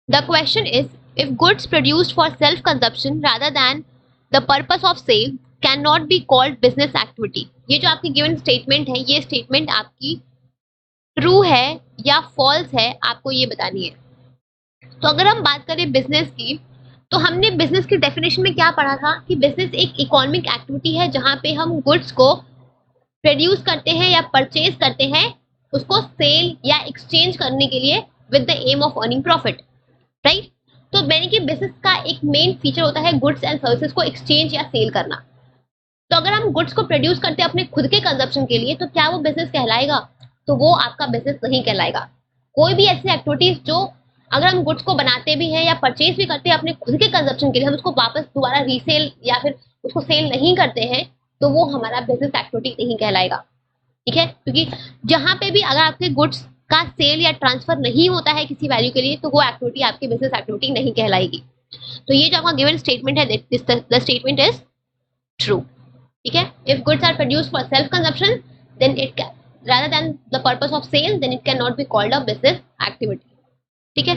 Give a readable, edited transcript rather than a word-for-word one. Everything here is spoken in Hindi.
The question is, if goods produced for self consumption rather than the purpose of sale can not be called business activity. ये जो आपकी गिवन स्टेटमेंट है, ये स्टेटमेंट आपकी ट्रू है या फॉल्स है, आपको ये बतानी है। तो अगर हम बात करें बिजनेस की, तो हमने बिजनेस की डेफिनेशन में क्या पढ़ा था कि बिजनेस एक इकोनॉमिक एक्टिविटी है जहां पे हम गुड्स को प्रोड्यूस करते हैं या परचेज करते हैं, उसको सेल या एक्सचेंज करने के लिए with the aim of earning profit, right. तो मैंने कि बिजनेस का एक मेन फीचर होता है गुड्स एंड सर्विसेज को एक्सचेंज या सेल करना। तो अगर हम गुड्स को प्रोड्यूस करते हैं अपने खुद के कंजप्शन के लिए, तो क्या वो बिजनेस कहलाएगा? तो वो आपका बिजनेस नहीं कहलाएगा। कोई भी ऐसी एक्टिविटीज जो अगर हम गुड्स को बनाते भी हैं या परचेज भी करते हैं अपने खुद के कंजप्शन के लिए, हम उसको वापस दोबारा रीसेल या फिर उसको सेल नहीं करते हैं, तो वो हमारा बिजनेस एक्टिविटी नहीं कहलाएगा। ठीक है, क्योंकि जहां पे भी अगर आपके गुड्स का सेल या ट्रांसफर नहीं होता है किसी वैल्यू के लिए, तो वो एक्टिविटी आपकी बिजनेस एक्टिविटी नहीं कहलाएगी। तो ये जो आपका गिवन स्टेटमेंट है, द स्टेटमेंट इज ट्रू। ठीक है, if goods are produced for self consumption then it can rather than the purpose of sale, then it cannot be called a business activity। ठीक है।